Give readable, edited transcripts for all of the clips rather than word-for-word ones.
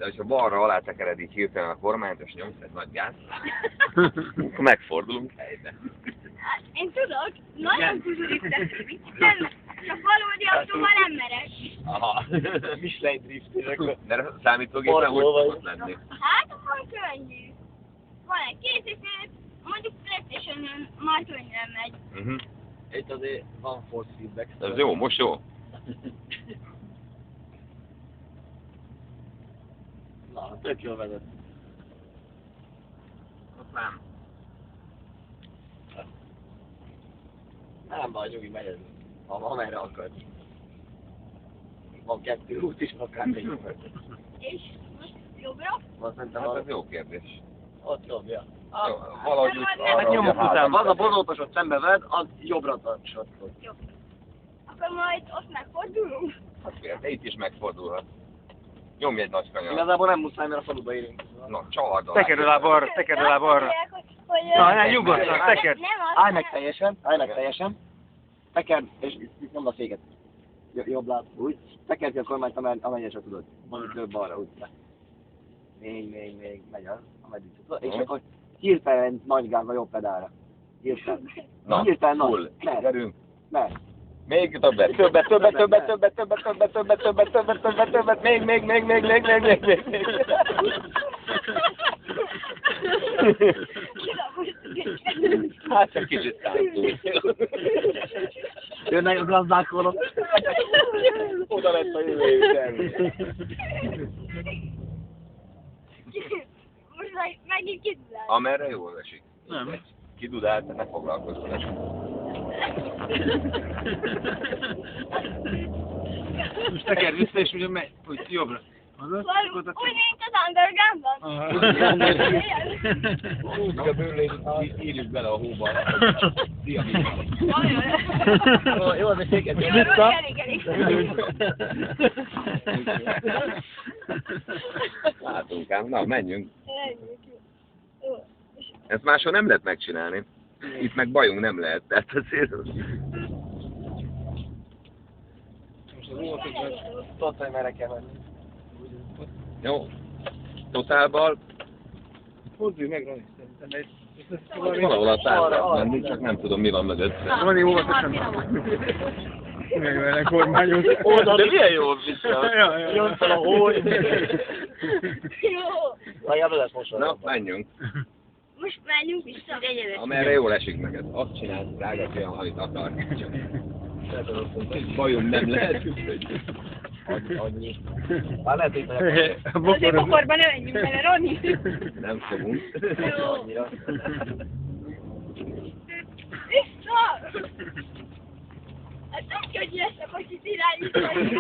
De hogyha balra alá tekered így hirtelen a kormányt, és nyomsz egy nagy gázt, akkor megfordulunk helybe. Hát, én tudok, nagyon kuzurítesz, nem, csak valódi autóval nem merek. Aha. Michelin drift, és akkor... De számítógépen hogy szokott lenni? Hát, akkor könnyű. Van egy készítő, mondjuk PlayStation-on már könnyűen megy. Itt azért van force feedback. Ez jó, most jó. Na, tök jól vezet. Ott nem. Nem baj, nyugi, megy ez. Amerre akarsz. Van 2 út is, akár még jobb. És most jobbra? Azt szerintem Hát ez jó kérdés. ott jobb, ja. Jó, valahogy úgy Hát arra, nyomok hogy a után, hátul az a bozótos ott szembe veled, az jobbra tartsod. Jobbra. Akkor majd ott megfordulunk. Hát figyelj, itt is megfordulhat. Nyomj egy nagy kanyarat. Igazából nem muszáj, mert a faluba érünk. Na, csavard alá. Tekerd alá balra, tekerd alá balra. Na, ne, nyugodtan, tekerd. Állj meg teljesen. Tekerd, és nyomd a féket. Jobb láb, úgy. Tekerd ki a kormányt, amennyire csak tudod. Van több balra, úgy. Még, megy az, ameddig tudod. És akkor hirtelen nagy gáz a jobb pedálra. Hirtelen. Na, Hirtelen full. nagy. Gyerünk. Mert. Még többet. Többet, még. Hát csak kicsit tántul. Jönnek a gazdálkodók. Oda lett a jövő év. Most megint kidudál. Amerre jól esik. Nem. Kidudált, de ne foglalkozz vele. Most tekerd vissza, és ugye megy, úgy jobbra. Úgy, mint az undergroundban. Húzd a bőrlét, írjuk bele a hóba. Szia, Jó, az egy féket. Elég. látunk ám, na menjünk. Ezt máshol nem lehet megcsinálni. Itt meg bajunk nem lehet, tehát azért... Tudod, hogy merre kell menni. Jó. Totálbal Fordulj meg, Rani, szerintem. valahol a tárgyal menni, csak nem tudom mi van mögött. Rani, óvatosan. Megvele kormányoz. De milyen jól viszont. Jön fel a hó. Jó. Legalább lesz most. Na, menjünk. Most menjünk vissza. Amerre jól esik neked. Azt csinálsz, drága fiam, amit akar. Bajom nem lehet. Annyi. Már lehet, hogy Azért bokorba ne menjünk bele, Roni. Nem fogunk. Jó. annyira. Vissza! Hát nem könnyű ezt a kocsit irányítani.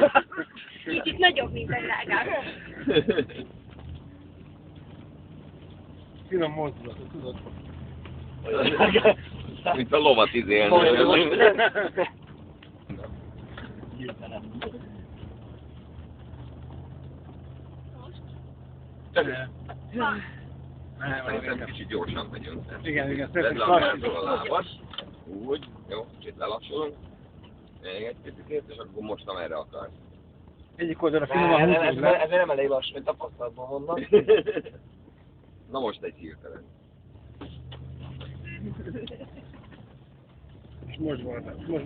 Kicsit nagyobb, mint a drágám. Finom mozdulat, tudod? Mint a lovat izélni. Szerintem kicsit gyorsan megyünk. Igen, Vedd le a másról a lábad. Úgy, jó, kicsit lelassulunk. Még egy picit, és akkor most amerre akarsz. Egyik oldalra finoman húzód le. Ez nem elég lassú, hogy tapasztalatban mondom. Na most egy hirtelen. És most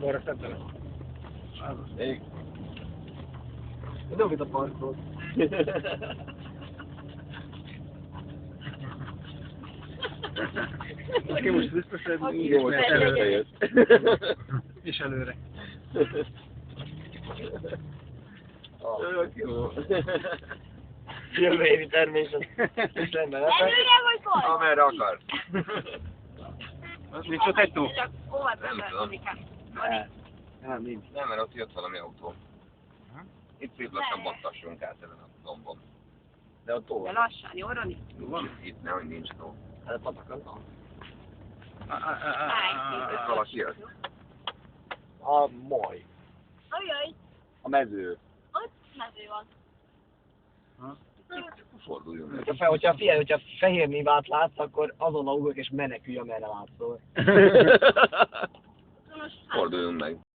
balra szeddelek. Még. Dobd a parkot. Oké, most visszaszedni, így Jó, és hogy előre jött. és előre. Jó. Jövő évi termésen. És lenne, nem? Előre vagy bal? Amerre akarsz. Nincs ott egy tó? Csak óvatosan, Nem tudom. Ronikám. Nem, nincs. Nem, mert ott jött valami autó. Itt szép lassan battassunk át ezen a dombon. De a tó. De lassan, jó, Roni? Itt nehogy nincs tó. Hát a patakon. Itt valaki jött. A moly. Ajaj, A mező. ott mező van. Forduljunk. Hogyha fehér nívát látsz, akkor azonnal ugrok és menekülj, amerre látszol. Forduljunk meg.